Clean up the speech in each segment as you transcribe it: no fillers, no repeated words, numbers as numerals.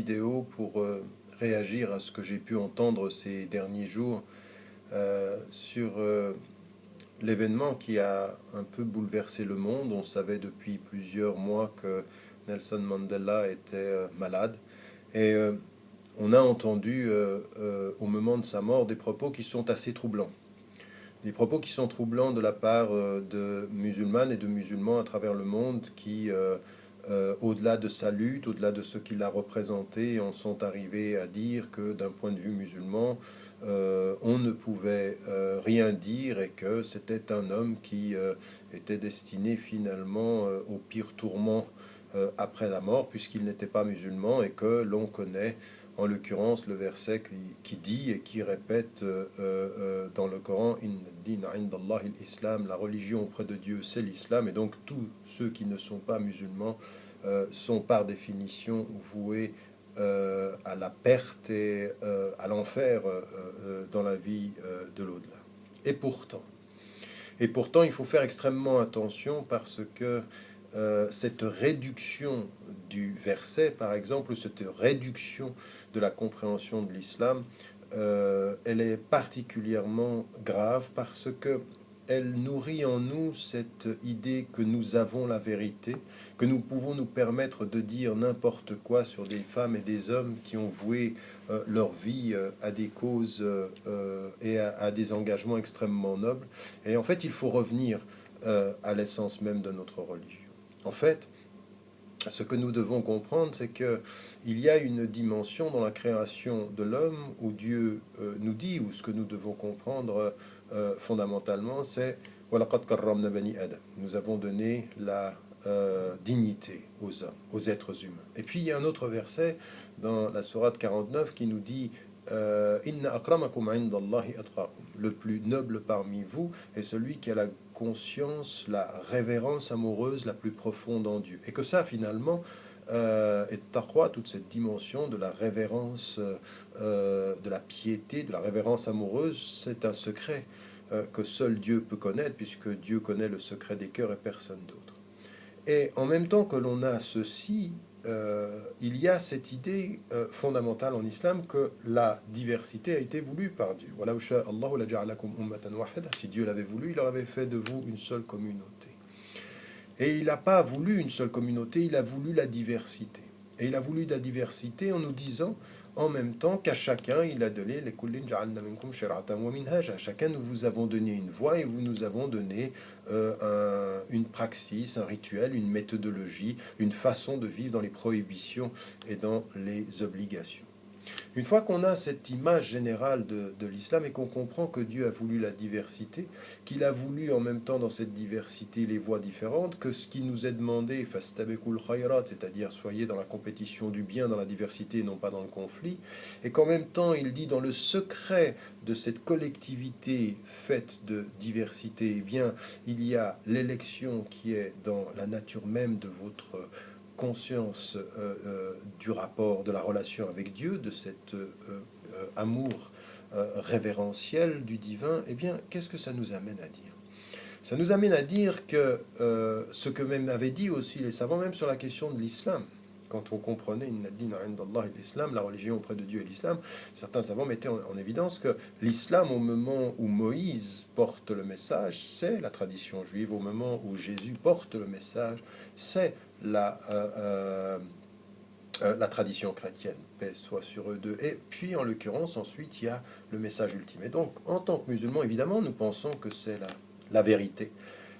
Vidéo pour réagir à ce que j'ai pu entendre ces derniers jours sur l'événement qui a un peu bouleversé le monde. On savait depuis plusieurs mois que Nelson Mandela était malade et on a entendu au moment de sa mort des propos qui sont assez troublants. Des propos qui sont troublants de la part de musulmanes et de musulmans à travers le monde qui, au-delà de sa lutte, au-delà de ce qu'il a représenté, en sont arrivés à dire que d'un point de vue musulman, on ne pouvait rien dire et que c'était un homme qui était destiné finalement au pire tourment après la mort, puisqu'il n'était pas musulman et que l'on connaît en l'occurrence le verset qui dit et qui répète dans le Coran, Inna ad-dina 'inda Allahi al-Islam, la religion auprès de Dieu c'est l'islam, et donc tous ceux qui ne sont pas musulmans sont par définition voués à la perte et à l'enfer dans la vie de l'au-delà. Et pourtant, et pourtant, il faut faire extrêmement attention parce que cette réduction du verset, par exemple, cette réduction de la compréhension de l'islam, elle est particulièrement grave parce que elle nourrit en nous cette idée que nous avons la vérité, que nous pouvons nous permettre de dire n'importe quoi sur des femmes et des hommes qui ont voué leur vie à des causes et à des engagements extrêmement nobles. Et en fait, il faut revenir à l'essence même de notre religion. En fait, ce que nous devons comprendre, c'est que il y a une dimension dans la création de l'homme où Dieu nous dit, ou ce que nous devons comprendre fondamentalement, c'est وَلَقَدْ كَرَّمْنَا بَنِي آدَمَ. Nous avons donné la dignité aux hommes, aux êtres humains. Et puis il y a un autre verset dans la sourate 49 qui nous dit Inna akramakum indallahi atqakum. Le plus noble parmi vous est celui qui a la conscience, la révérence amoureuse la plus profonde en Dieu. Et que ça, finalement, est taqwa, toute cette dimension de la révérence, de la piété, de la révérence amoureuse, c'est un secret que seul Dieu peut connaître, puisque Dieu connaît le secret des cœurs et personne d'autre. Et en même temps que l'on a ceci, il y a cette idée fondamentale en islam que la diversité a été voulue par Dieu. Si Dieu l'avait voulu, il aurait fait de vous une seule communauté. Et il n'a pas voulu une seule communauté, il a voulu la diversité. Et il a voulu la diversité en nous disant en même temps qu'à chacun, il a donné les kullin ja'alna minkum shir'atan wa minhaja. À chacun, nous vous avons donné une voie et vous nous avons donné une praxis, un rituel, une méthodologie, une façon de vivre dans les prohibitions et dans les obligations. Une fois qu'on a cette image générale de l'islam et qu'on comprend que Dieu a voulu la diversité, qu'il a voulu en même temps dans cette diversité les voies différentes, que ce qui nous est demandé, fastabekul khayrat, c'est-à-dire soyez dans la compétition du bien, dans la diversité et non pas dans le conflit, et qu'en même temps il dit dans le secret de cette collectivité faite de diversité, eh bien il y a l'élection qui est dans la nature même de votre conscience du rapport, de la relation avec Dieu, de cet amour révérentiel du divin, eh bien, qu'est-ce que ça nous amène à dire? Ça nous amène à dire que ce que même avaient dit aussi les savants, même sur la question de l'islam, quand on comprenait l'islam, la religion auprès de Dieu et l'islam, certains savants mettaient en évidence que l'islam, au moment où Moïse porte le message, c'est la tradition juive, au moment où Jésus porte le message, c'est la tradition chrétienne, paix soit sur eux deux. Et puis, en l'occurrence, ensuite, il y a le message ultime. Et donc, en tant que musulmans, évidemment, nous pensons que c'est la vérité.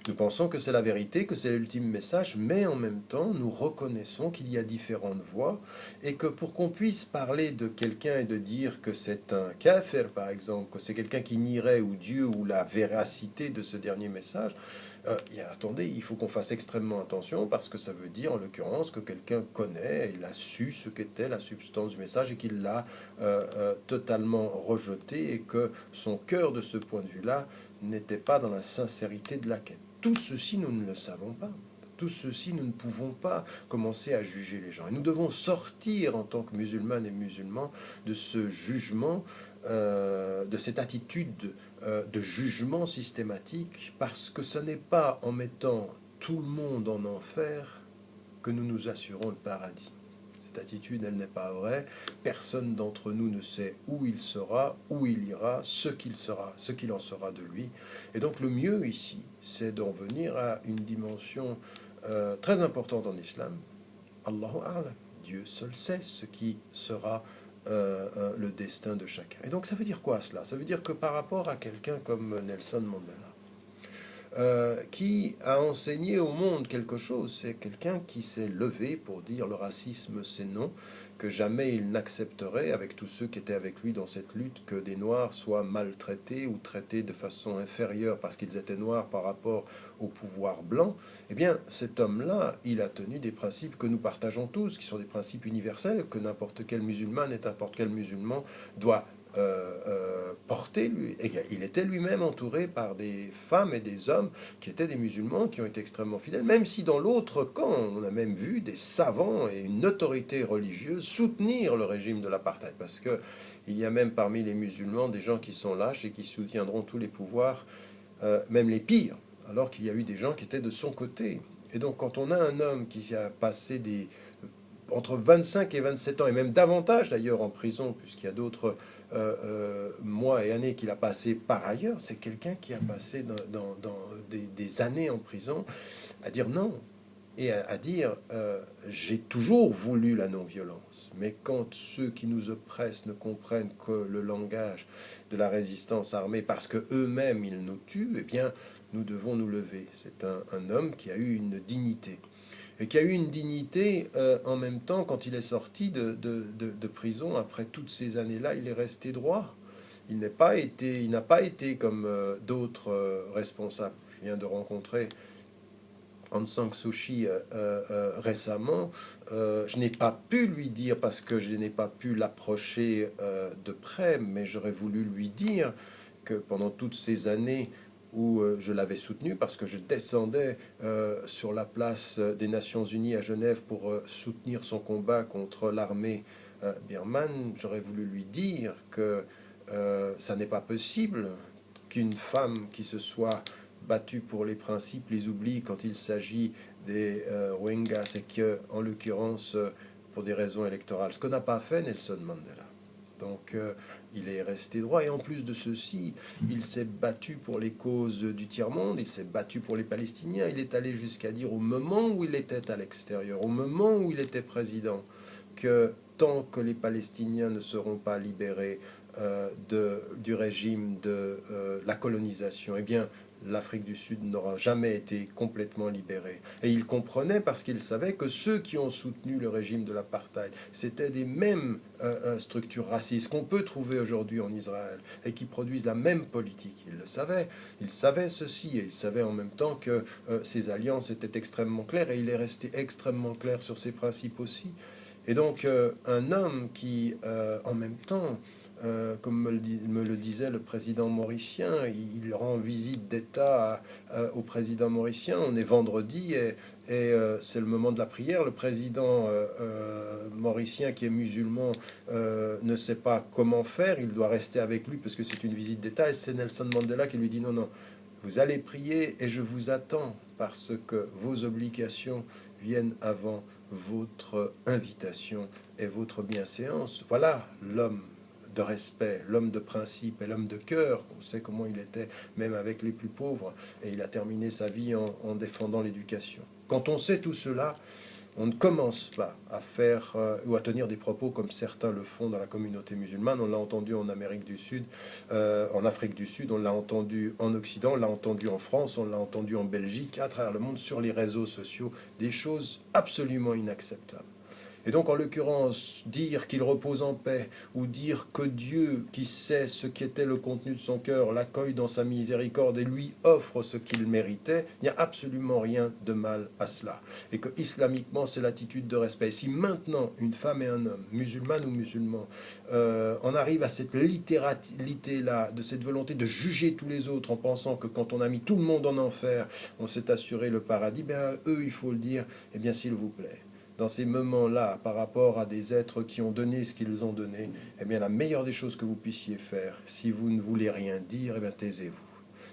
Nous pensons que c'est la vérité, que c'est l'ultime message, mais en même temps, nous reconnaissons qu'il y a différentes voies et que pour qu'on puisse parler de quelqu'un et de dire que c'est un kafir, par exemple, que c'est quelqu'un qui nierait ou Dieu ou la véracité de ce dernier message, attendez, il faut qu'on fasse extrêmement attention parce que ça veut dire en l'occurrence que quelqu'un connaît, il a su ce qu'était la substance du message et qu'il l'a totalement rejeté et que son cœur de ce point de vue-là n'était pas dans la sincérité de la quête. Tout ceci, nous ne le savons pas. Tout ceci, nous ne pouvons pas commencer à juger les gens. Et nous devons sortir en tant que musulmanes et musulmans de ce jugement, de cette attitude de jugement systématique, parce que ce n'est pas en mettant tout le monde en enfer que nous nous assurons le paradis. Cette attitude, elle n'est pas vraie. Personne d'entre nous ne sait où il sera, où il ira, ce qu'il sera, ce qu'il en sera de lui. Et donc le mieux ici, c'est d'en venir à une dimension très importante en islam. Allahu A'lam. Dieu seul sait ce qui sera le destin de chacun. Et donc ça veut dire quoi cela? Ça veut dire que par rapport à quelqu'un comme Nelson Mandela, qui a enseigné au monde quelque chose. C'est quelqu'un qui s'est levé pour dire le racisme c'est non, que jamais il n'accepterait avec tous ceux qui étaient avec lui dans cette lutte que des Noirs soient maltraités ou traités de façon inférieure parce qu'ils étaient noirs par rapport au pouvoir blanc. Eh bien, cet homme-là, il a tenu des principes que nous partageons tous, qui sont des principes universels, que n'importe quel musulman et n'importe quel musulman doit porté, lui. Et il était lui-même entouré par des femmes et des hommes qui étaient des musulmans, qui ont été extrêmement fidèles, même si dans l'autre camp, on a même vu des savants et une autorité religieuse soutenir le régime de l'apartheid, parce que il y a même parmi les musulmans des gens qui sont lâches et qui soutiendront tous les pouvoirs, même les pires, alors qu'il y a eu des gens qui étaient de son côté. Et donc quand on a un homme qui a passé entre 25 et 27 ans, et même davantage d'ailleurs en prison, puisqu'il y a d'autres mois et années qu'il a passé par ailleurs, c'est quelqu'un qui a passé dans des années en prison à dire non et à dire j'ai toujours voulu la non-violence, mais quand ceux qui nous oppressent ne comprennent que le langage de la résistance armée parce que eux-mêmes ils nous tuent, eh bien nous devons nous lever. C'est un homme qui a eu une dignité et qui a eu une dignité en même temps quand il est sorti de prison. Après toutes ces années-là, il est resté droit. Il n'a pas été comme d'autres responsables. Je viens de rencontrer Aung San Suu Kyi récemment. Je n'ai pas pu lui dire parce que je n'ai pas pu l'approcher de près, mais j'aurais voulu lui dire que pendant toutes ces années où je l'avais soutenu parce que je descendais sur la place des Nations Unies à Genève pour soutenir son combat contre l'armée birmane, j'aurais voulu lui dire que ça n'est pas possible qu'une femme qui se soit battue pour les principes les oublie quand il s'agit des Rohingyas et que, en l'occurrence, pour des raisons électorales, ce que n'a pas fait Nelson Mandela. Donc il est resté droit et en plus de ceci, il s'est battu pour les causes du tiers-monde, il s'est battu pour les Palestiniens, il est allé jusqu'à dire au moment où il était à l'extérieur, au moment où il était président, que tant que les Palestiniens ne seront pas libérés du régime de la colonisation, eh bien l'Afrique du Sud n'aura jamais été complètement libérée. Et il comprenait parce qu'il savait que ceux qui ont soutenu le régime de l'apartheid, c'était des mêmes structures racistes qu'on peut trouver aujourd'hui en Israël et qui produisent la même politique. Il savait ceci et il savait en même temps que ces alliances étaient extrêmement claires et il est resté extrêmement clair sur ses principes aussi. Et donc un homme qui, en même temps, comme me le disait le président mauricien, il rend visite d'État au président mauricien. On est vendredi et c'est le moment de la prière. Le président mauricien, qui est musulman, ne sait pas comment faire. Il doit rester avec lui parce que c'est une visite d'État. Et c'est Nelson Mandela qui lui dit non, non, vous allez prier et je vous attends parce que vos obligations viennent avant votre invitation et votre bienséance. Voilà l'homme de respect, l'homme de principe et l'homme de cœur. On sait comment il était, même avec les plus pauvres, et il a terminé sa vie en défendant l'éducation. Quand on sait tout cela, on ne commence pas à faire ou à tenir des propos comme certains le font dans la communauté musulmane. On l'a entendu en Amérique du Sud, en Afrique du Sud, on l'a entendu en Occident, on l'a entendu en France, on l'a entendu en Belgique, à travers le monde, sur les réseaux sociaux, des choses absolument inacceptables. Et donc, en l'occurrence, dire qu'il repose en paix, ou dire que Dieu, qui sait ce qu'était le contenu de son cœur, l'accueille dans sa miséricorde et lui offre ce qu'il méritait, il n'y a absolument rien de mal à cela. Et que islamiquement, c'est l'attitude de respect. Et si maintenant, une femme et un homme, musulmane ou musulman, en arrive à cette littéralité-là, de cette volonté de juger tous les autres en pensant que quand on a mis tout le monde en enfer, on s'est assuré le paradis, ben eux, il faut le dire, eh bien, s'il vous plaît, dans ces moments-là, par rapport à des êtres qui ont donné ce qu'ils ont donné, eh bien, la meilleure des choses que vous puissiez faire, si vous ne voulez rien dire, eh bien, taisez-vous.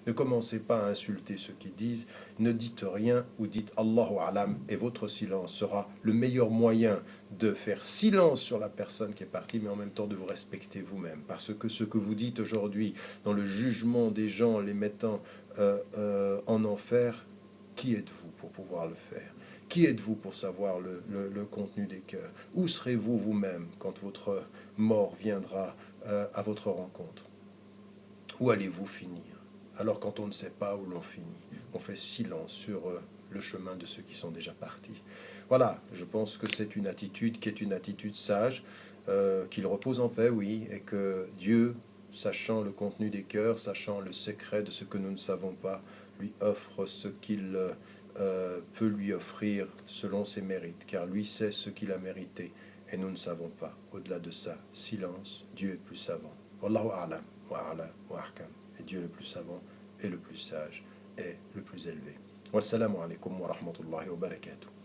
Ne commencez pas à insulter ceux qui disent, ne dites rien ou dites Allahu Alam et votre silence sera le meilleur moyen de faire silence sur la personne qui est partie, mais en même temps de vous respecter vous-même. Parce que ce que vous dites aujourd'hui dans le jugement des gens, les mettant en enfer, qui êtes-vous pour pouvoir le faire? Qui êtes-vous pour savoir le contenu des cœurs? Où serez-vous vous-même quand votre mort viendra à votre rencontre? Où allez-vous finir? Alors quand on ne sait pas où l'on finit, on fait silence sur le chemin de ceux qui sont déjà partis. Voilà, je pense que c'est une attitude qui est une attitude sage, qu'il repose en paix, oui, et que Dieu, sachant le contenu des cœurs, sachant le secret de ce que nous ne savons pas, lui offre ce qu'il peut lui offrir selon ses mérites, car lui sait ce qu'il a mérité, et nous ne savons pas. Au-delà de ça, silence, Dieu est plus savant. Wallahu a'lam, wa a'la, wa ahkam. Et Dieu le plus savant, et le plus sage, et le plus élevé. Wassalamu alaikum wa rahmatullahi wa barakatuh.